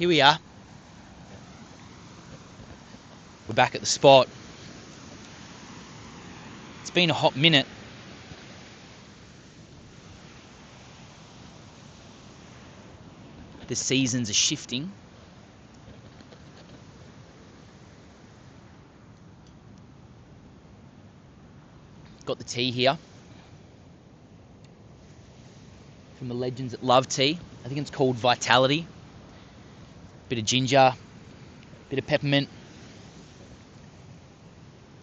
Here we are. We're back at the spot. It's been a hot minute. The seasons are shifting. Got the tea here from the legends that love tea. I think it's called Vitality. Bit of ginger, bit of peppermint,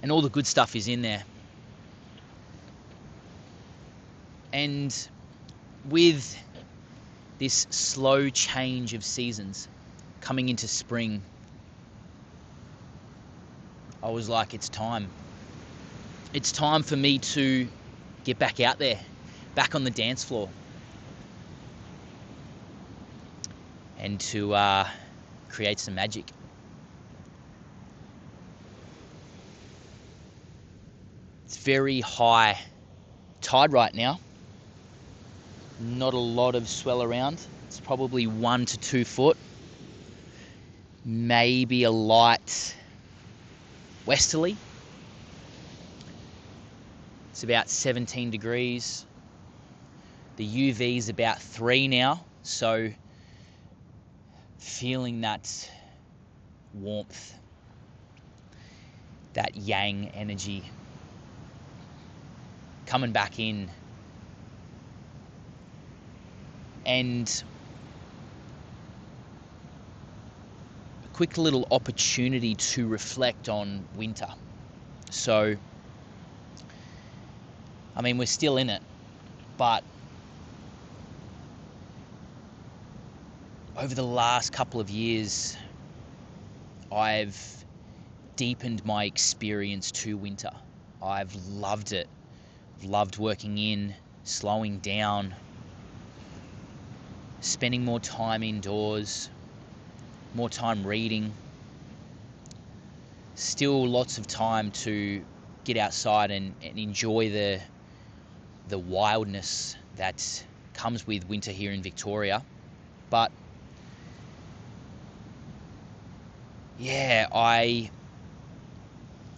and all the good stuff is in there. And with this slow change of seasons coming into spring, I was like, it's time. It's time for me to get back out there, back on the dance floor, and to create some magic. It's very high tide right now. Not a lot of swell around. It's probably 1 to 2 foot. Maybe a light westerly. It's about 17 degrees. The UV is about 3 now, so feeling that warmth, that yang energy coming back in. And a quick little opportunity to reflect on winter. So, I mean, we're still in it, but over the last couple of years, I've deepened my experience to winter. I've loved it. I've loved working in, slowing down, spending more time indoors, more time reading. Still lots of time to get outside and enjoy the wildness that comes with winter here in Victoria. But yeah, I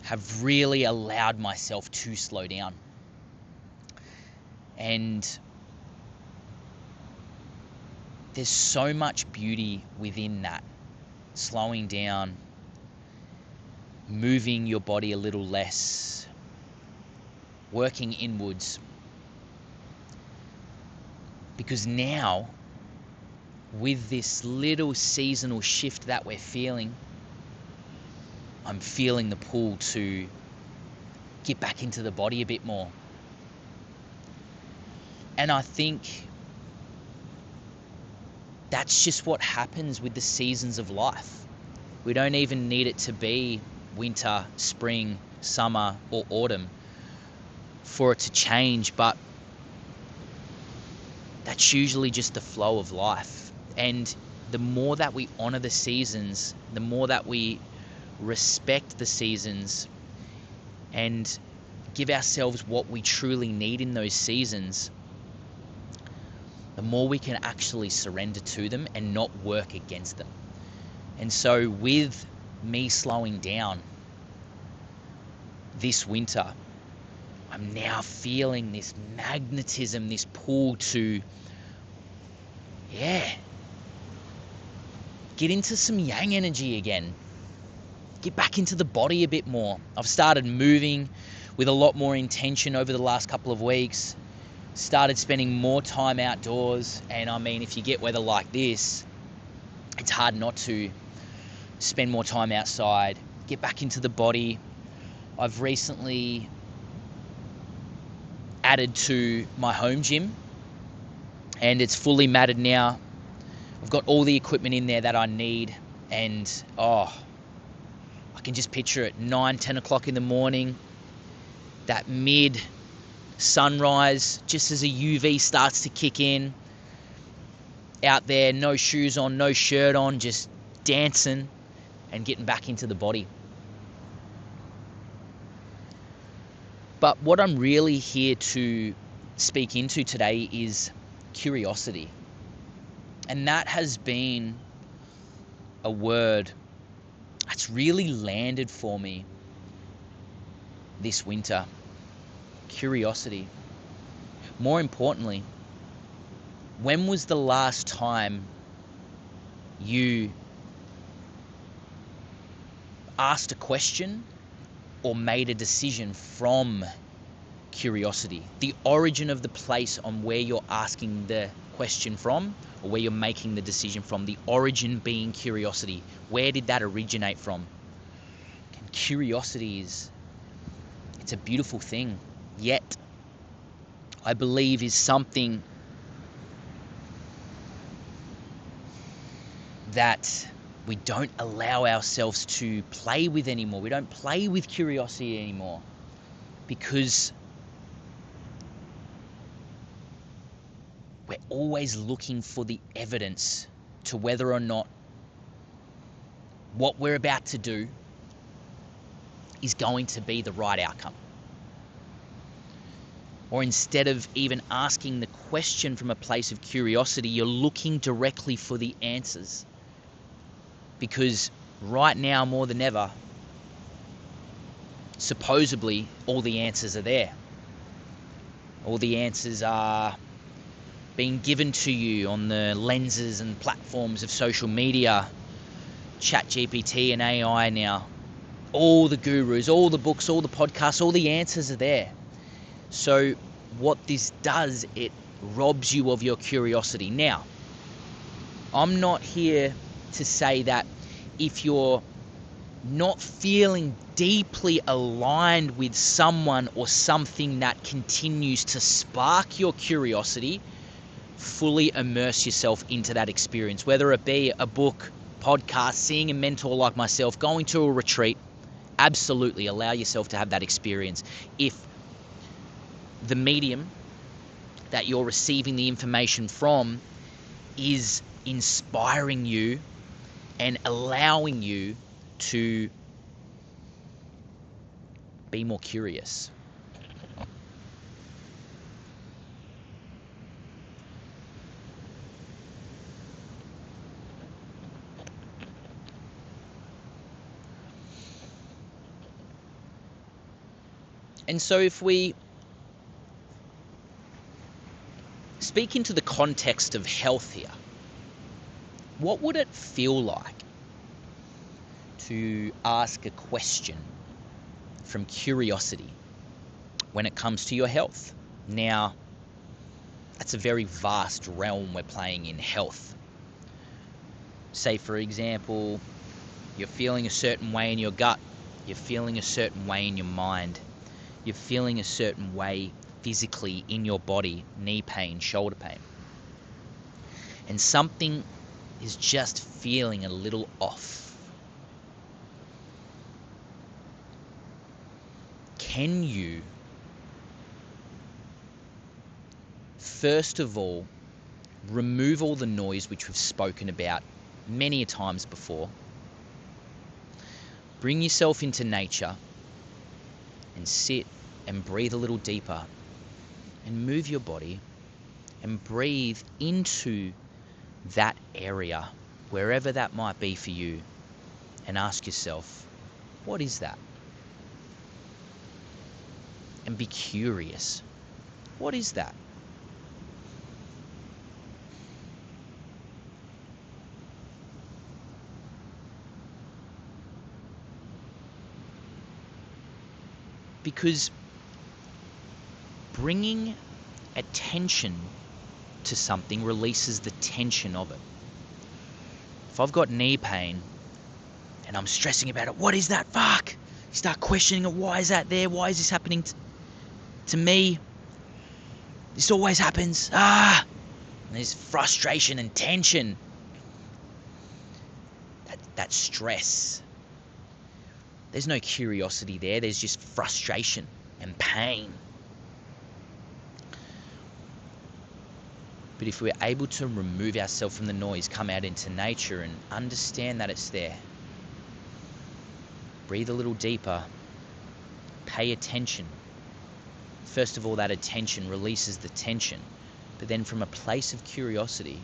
have really allowed myself to slow down. And there's so much beauty within that. Slowing down, moving your body a little less, working inwards. Because now, with this little seasonal shift that we're feeling, I'm feeling the pull to get back into the body a bit more. And I think that's just what happens with the seasons of life. We don't even need it to be winter, spring, summer, or autumn for it to change, but that's usually just the flow of life. And the more that we honor the seasons, the more that we respect the seasons and give ourselves what we truly need in those seasons, the more we can actually surrender to them and not work against them. And so with me slowing down this winter, I'm now feeling this magnetism, this pull to, get into some yang energy again. Get back into the body a bit more. I've started moving with a lot more intention over the last couple of weeks. Started spending more time outdoors. And I mean, if you get weather like this, it's hard not to spend more time outside, get back into the body. I've recently added to my home gym and it's fully matted now. I've got all the equipment in there that I need, and I can just picture it 9-10 o'clock in the morning, that mid sunrise, just as a UV starts to kick in, out there, no shoes on, no shirt on, just dancing and getting back into the body. But what I'm really here to speak into today is curiosity. And that has been a word that's really landed for me this winter: curiosity. More importantly, when was the last time you asked a question or made a decision from curiosity? The origin of the place on where you're asking the question from, or where you're making the decision from, the origin being curiosity. Where did that originate from? And curiosity it's a beautiful thing, yet I believe is something that we don't allow ourselves to play with anymore. We don't play with curiosity anymore because we're always looking for the evidence to whether or not what we're about to do is going to be the right outcome. Or instead of even asking the question from a place of curiosity, you're looking directly for the answers. Because right now, more than ever, supposedly all the answers are there. All the answers are being given to you on the lenses and platforms of social media, ChatGPT and AI now. All the gurus, all the books, all the podcasts, all the answers are there. So what this does, it robs you of your curiosity. Now, I'm not here to say that if you're not feeling deeply aligned with someone or something that continues to spark your curiosity, fully immerse yourself into that experience, whether it be a book, podcast, seeing a mentor like myself, going to a retreat. Absolutely allow yourself to have that experience. If the medium that you're receiving the information from is inspiring you and allowing you to be more curious. And so if we speak into the context of health here, what would it feel like to ask a question from curiosity when it comes to your health? Now, that's a very vast realm we're playing in, health. Say, for example, you're feeling a certain way in your gut, you're feeling a certain way in your mind, you're feeling a certain way physically in your body, knee pain, shoulder pain, and something is just feeling a little off. Can you, first of all, remove all the noise which we've spoken about many a times before, bring yourself into nature and sit and breathe a little deeper and move your body and breathe into that area, wherever that might be for you, and ask yourself, what is that? And be curious. What is that? Because bringing attention to something releases the tension of it. If I've got knee pain and I'm stressing about it, what is that? Fuck! You start questioning it. Why is that there? Why is this happening to me? This always happens. And there's frustration and tension. That stress. There's no curiosity there. There's just frustration and pain. But if we're able to remove ourselves from the noise, come out into nature and understand that it's there, breathe a little deeper, pay attention. First of all, that attention releases the tension. But then from a place of curiosity,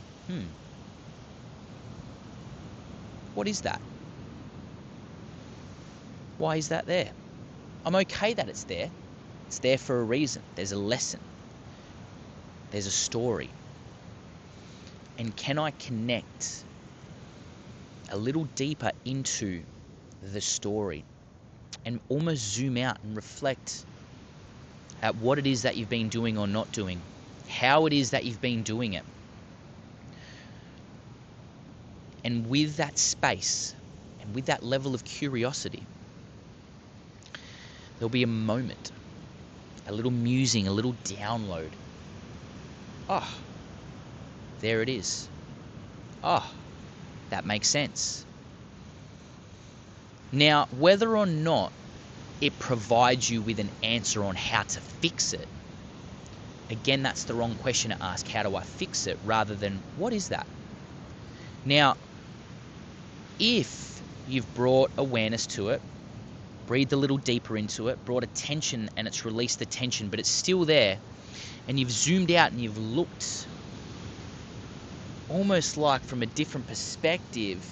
What is that? Why is that there? I'm okay that it's there. It's there for a reason. There's a lesson. There's a story. And can I connect a little deeper into the story and almost zoom out and reflect at what it is that you've been doing or not doing, how it is that you've been doing it. And with that space and with that level of curiosity, there'll be a moment, a little musing, a little download. Oh, there it is. Oh, that makes sense. Now, whether or not it provides you with an answer on how to fix it, again, that's the wrong question to ask. How do I fix it? Rather than, what is that? Now, if you've brought awareness to it, breathed a little deeper into it, brought attention and it's released the tension, but it's still there, and you've zoomed out and you've looked almost like from a different perspective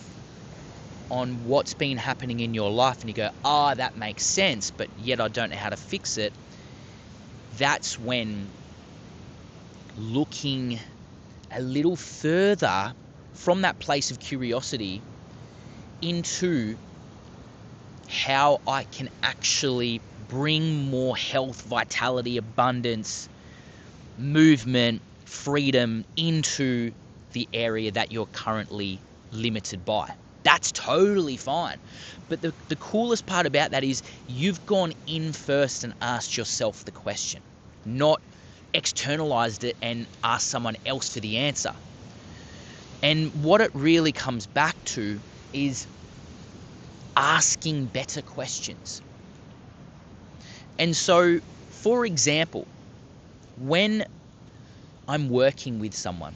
on what's been happening in your life, and you go, that makes sense, but yet I don't know how to fix it. That's when looking a little further from that place of curiosity into how I can actually bring more health, vitality, abundance, movement, freedom into the area that you're currently limited by. That's totally fine. But the coolest part about that is you've gone in first and asked yourself the question, not externalized it and asked someone else for the answer. And what it really comes back to is asking better questions. And so, for example, when I'm working with someone,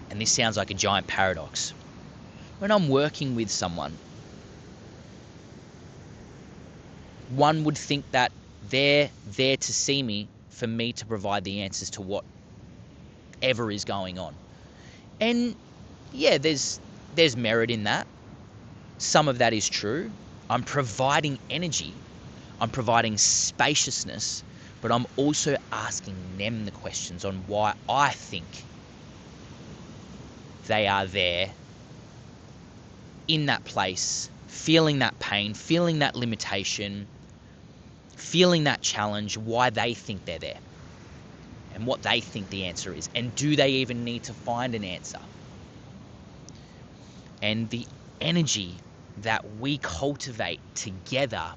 and this sounds like a giant paradox, when I'm working with someone, one would think that they're there to see me for me to provide the answers to whatever is going on. And yeah, there's merit in that. Some of that is true. I'm providing energy. I'm providing spaciousness, but I'm also asking them the questions on why I think they are there in that place, feeling that pain, feeling that limitation, feeling that challenge, why they think they're there and what they think the answer is. And do they even need to find an answer? And the energy that we cultivate together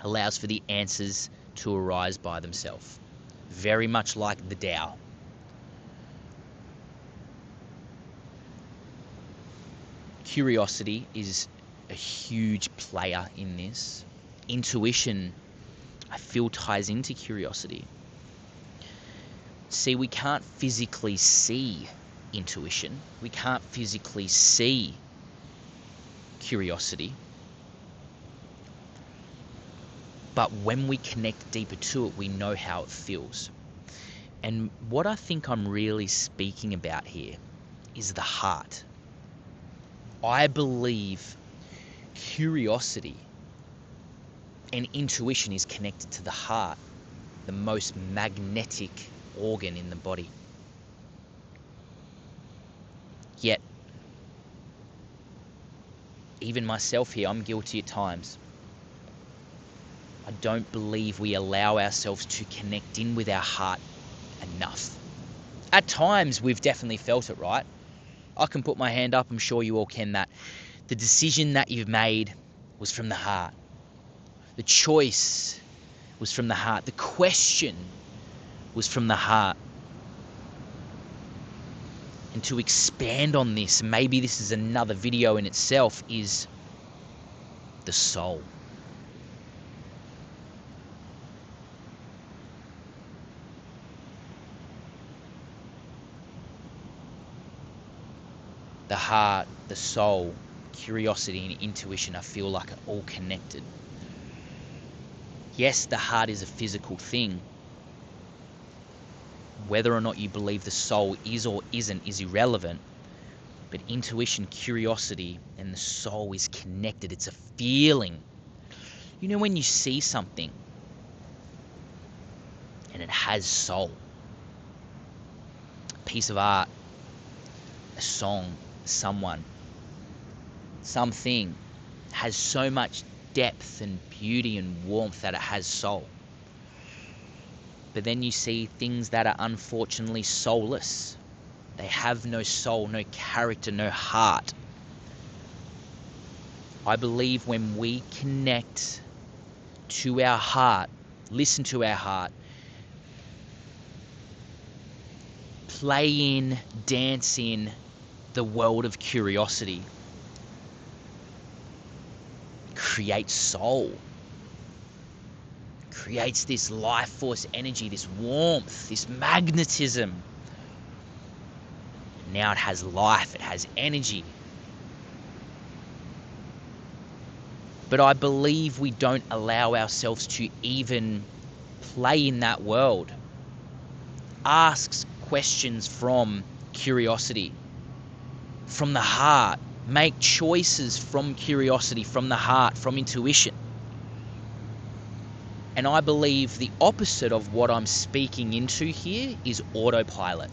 allows for the answers to arise by themselves. Very much like the Tao. Curiosity is a huge player in this. Intuition, I feel, ties into curiosity. See, we can't physically see intuition. We can't physically see curiosity. But when we connect deeper to it, we know how it feels. And what I think I'm really speaking about here is the heart. I believe curiosity and intuition is connected to the heart, the most magnetic organ in the body. Yet, even myself here, I'm guilty at times. I don't believe we allow ourselves to connect in with our heart enough. At times, we've definitely felt it, right? I can put my hand up, I'm sure you all can, that the decision that you've made was from the heart. The choice was from the heart. The question was from the heart. And to expand on this, maybe this is another video in itself, is the soul. The heart, the soul, curiosity and intuition, I feel like are all connected. Yes, the heart is a physical thing. Whether or not you believe the soul is or isn't is irrelevant. But intuition, curiosity, and the soul is connected. It's a feeling. You know when you see something and it has soul, a piece of art, a song, someone, something has so much depth and beauty and warmth that it has soul. But then you see things that are unfortunately soulless. They have no soul, no character, no heart. I believe when we connect to our heart, listen to our heart, play in, dance in the world of curiosity, creates soul, creates this life force energy, this warmth, this magnetism. Now it has life, it has energy. But I believe we don't allow ourselves to even play in that world. Ask questions from curiosity, from the heart. Make choices from curiosity, from the heart, from intuition. And I believe the opposite of what I'm speaking into here is autopilot.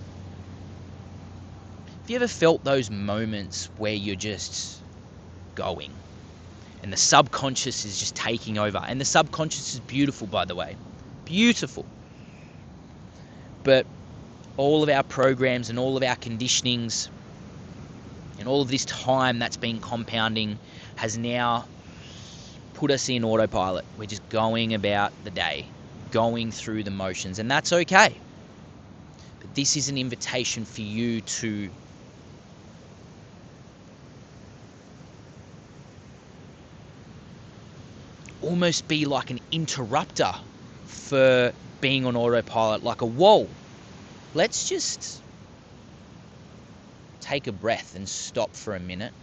Have you ever felt those moments where you're just going and the subconscious is just taking over? And the subconscious is beautiful, by the way. Beautiful. But all of our programs and all of our conditionings and all of this time that's been compounding has now put us in autopilot. We're just going about the day, going through the motions, and that's okay. But this is an invitation for you to almost be like an interrupter for being on autopilot, like a whoa, let's just take a breath and stop for a minute.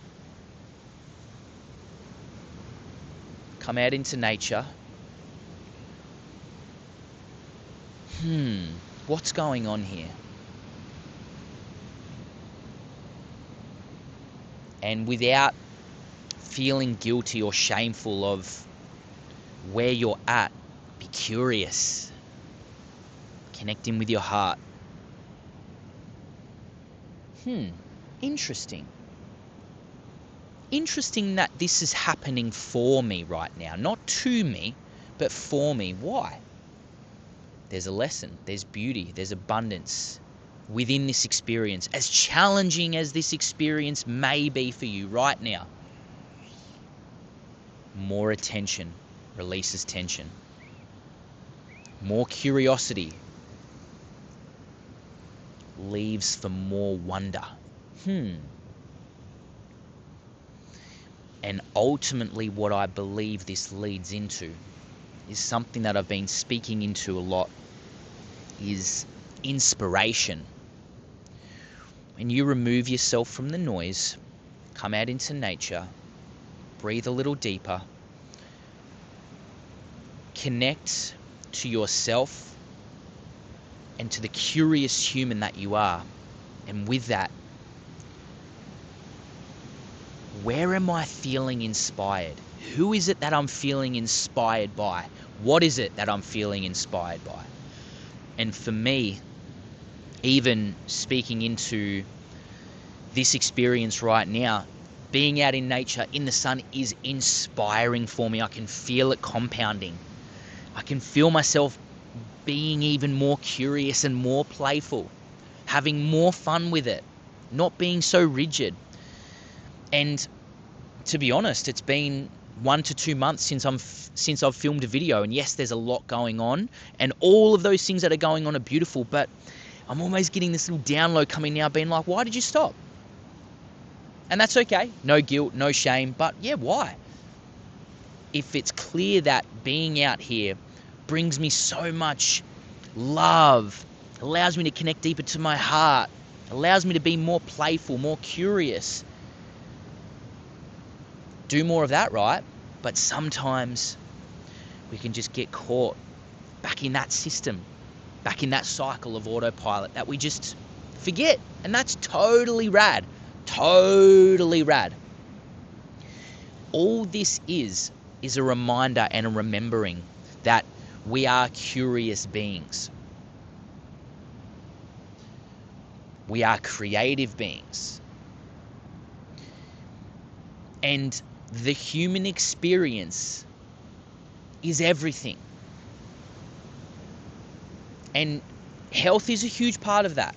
Come out into nature. What's going on here? And without feeling guilty or shameful of where you're at, be curious. Connecting with your heart. Interesting. Interesting that this is happening for me right now. Not to me, but for me. Why? There's a lesson, there's beauty, there's abundance within this experience. As challenging as this experience may be for you right now, more attention releases tension. More curiosity leaves for more wonder. And ultimately what I believe this leads into is something that I've been speaking into a lot, is inspiration. When you remove yourself from the noise, come out into nature, breathe a little deeper, connect to yourself and to the curious human that you are. And with that, where am I feeling inspired? Who is it that I'm feeling inspired by? What is it that I'm feeling inspired by? And for me, even speaking into this experience right now, being out in nature, in the sun, is inspiring for me. I can feel it compounding. I can feel myself being even more curious and more playful, having more fun with it, not being so rigid. And to be honest, it's been 1 to 2 months since I've filmed a video, and yes, there's a lot going on, and all of those things that are going on are beautiful, but I'm almost getting this little download coming now, being like, why did you stop? And that's okay. No guilt, no shame, but yeah, why? If it's clear that being out here brings me so much love, allows me to connect deeper to my heart, allows me to be more playful, more curious, do more of that, right? But sometimes we can just get caught back in that system, back in that cycle of autopilot that we just forget. And that's totally rad, Totally rad. All this is a reminder and a remembering that we are curious beings. We are creative beings. And the human experience is everything. And health is a huge part of that.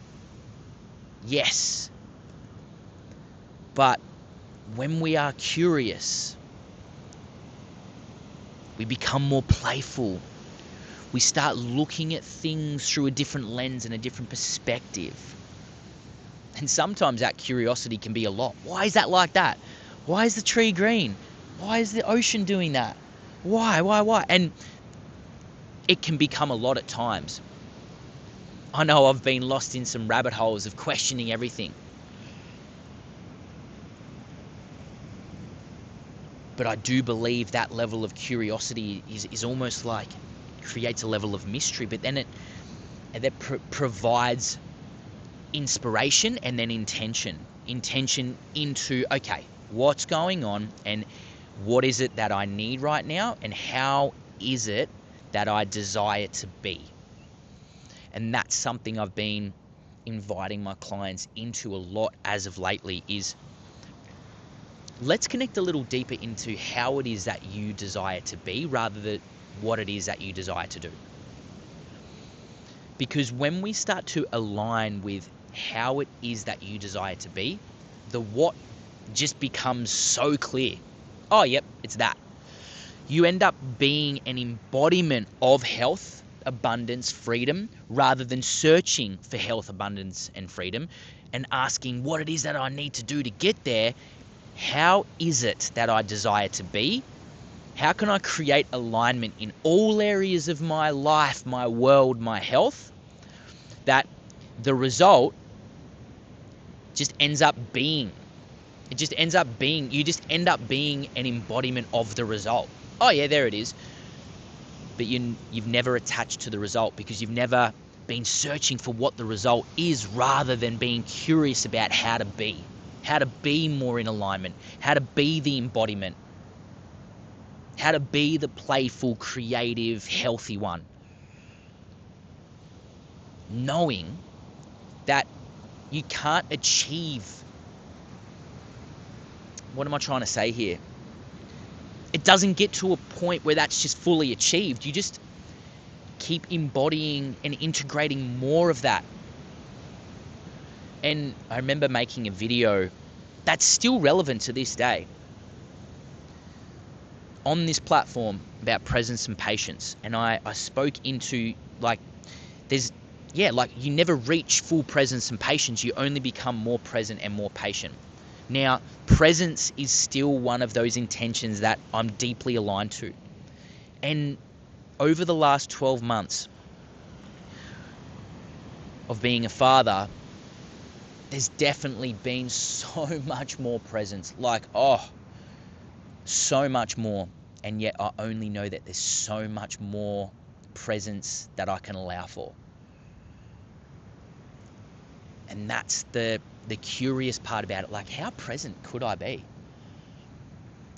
Yes. But when we are curious, we become more playful. We start looking at things through a different lens and a different perspective. And sometimes that curiosity can be a lot. Why is that like that? Why is the tree green? Why is the ocean doing that? Why? And it can become a lot at times. I know I've been lost in some rabbit holes of questioning everything. But I do believe that level of curiosity is almost like creates a level of mystery, but then it provides inspiration and then intention into, okay, what's going on and what is it that I need right now and how is it that I desire to be. And that's something I've been inviting my clients into a lot as of lately is, let's connect a little deeper into how it is that you desire to be rather than what it is that you desire to do. Because when we start to align with how it is that you desire to be, the what just becomes so clear. Oh, yep, it's that. You end up being an embodiment of health, abundance, freedom, rather than searching for health, abundance, and freedom and asking what it is that I need to do to get there. How is it that I desire to be? How can I create alignment in all areas of my life, my world, my health, that the result just ends up being, you just end up being an embodiment of the result. Oh yeah, there it is. But you've never attached to the result because you've never been searching for what the result is rather than being curious about how to be more in alignment, how to be the embodiment, how to be the playful, creative, healthy one. Knowing that you can't achieve, what am I trying to say here? It doesn't get to a point where that's just fully achieved. You just keep embodying and integrating more of that. And I remember making a video that's still relevant to this day on this platform about presence and patience. And I spoke into you never reach full presence and patience. You only become more present and more patient. Now, presence is still one of those intentions that I'm deeply aligned to. And over the last 12 months of being a father, there's definitely been so much more presence. So much more. And yet I only know that there's so much more presence that I can allow for. And that's the curious part about it. Like, how present could I be?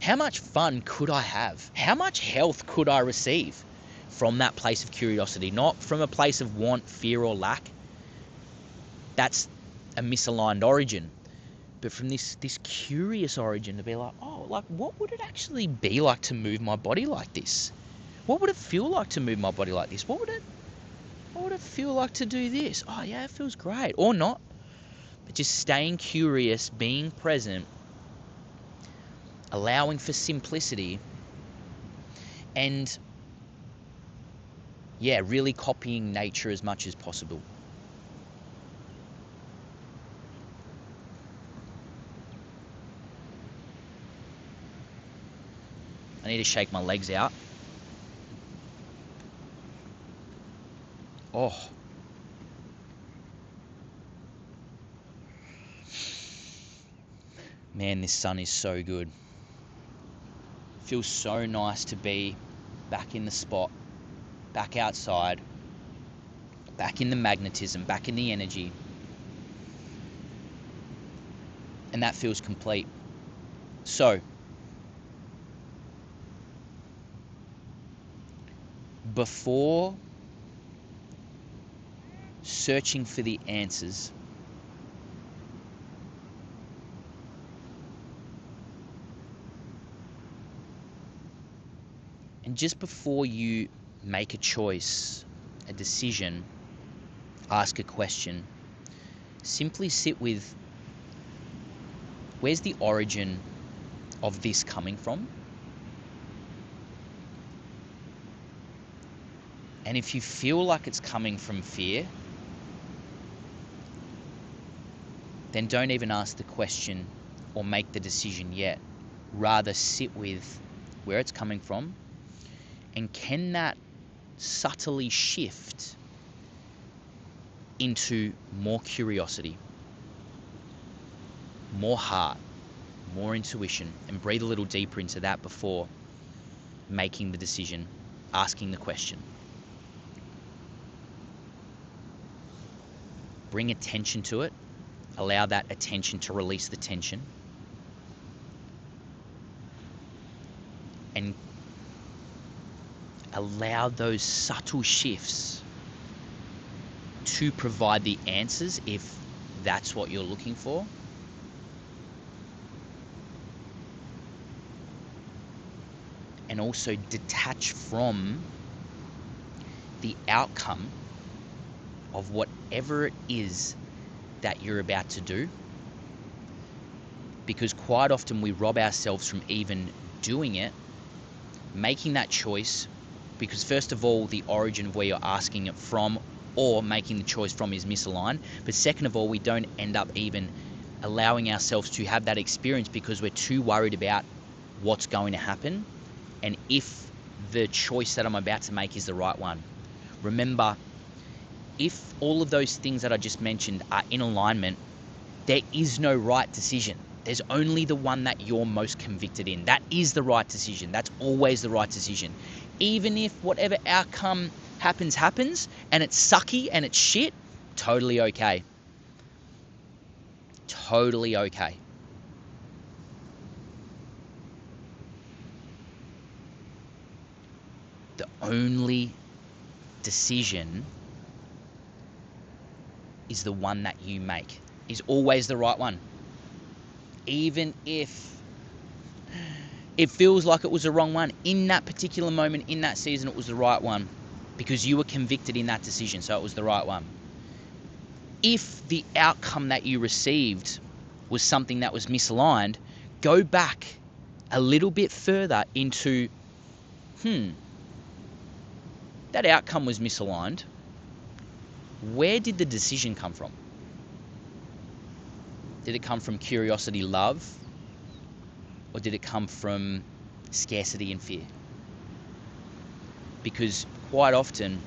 How much fun could I have? How much health could I receive from that place of curiosity? Not from a place of want, fear, or lack. That's a misaligned origin. But from this curious origin to be like, what would it actually be like to move my body like this? What would it feel like to move my body like this? What would it feel like to do this? Oh yeah, it feels great. Or not. But just staying curious, being present, allowing for simplicity, and really copying nature as much as possible. I need to shake my legs out. Oh. Man, this sun is so good. Feels so nice to be back in the spot, back outside, back in the magnetism, back in the energy. And that feels complete. So, before searching for the answers, and just before you make a choice, a decision, ask a question, simply sit with, where's the origin of this coming from? And if you feel like it's coming from fear, then don't even ask the question or make the decision yet. Rather sit with where it's coming from, and can that subtly shift into more curiosity, more heart, more intuition, and breathe a little deeper into that before making the decision, asking the question. Bring attention to it. Allow that attention to release the tension. And allow those subtle shifts to provide the answers if that's what you're looking for. And also detach from the outcome of whatever it is that you're about to do. Because quite often we rob ourselves from even doing it, making that choice, because first of all, the origin of where you're asking it from or making the choice from is misaligned. But second of all, we don't end up even allowing ourselves to have that experience because we're too worried about what's going to happen and if the choice that I'm about to make is the right one. Remember, if all of those things that I just mentioned are in alignment, there is no right decision. There's only the one that you're most convicted in. That is the right decision. That's always the right decision. Even if whatever outcome happens, and it's sucky and it's shit, totally okay. Totally okay. The only decision is the one that you make, is always the right one. Even if it feels like it was the wrong one, in that particular moment, in that season, it was the right one because you were convicted in that decision, so it was the right one. If the outcome that you received was something that was misaligned, go back a little bit further into, that outcome was misaligned. Where did the decision come from? Did it come from curiosity, love? Or did it come from scarcity and fear? Because quite often,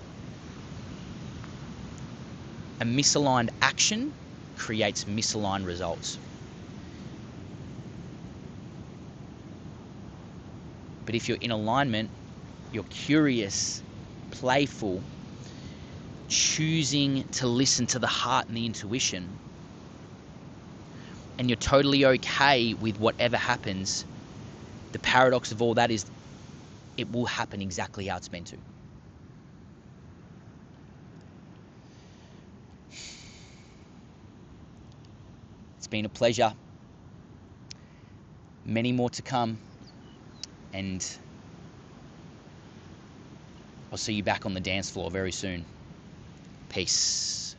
a misaligned action creates misaligned results. But if you're in alignment, you're curious, playful, choosing to listen to the heart and the intuition, and you're totally okay with whatever happens, the paradox of all that is it will happen exactly how it's meant to. It's been a pleasure. Many more to come. And I'll see you back on the dance floor very soon. Peace.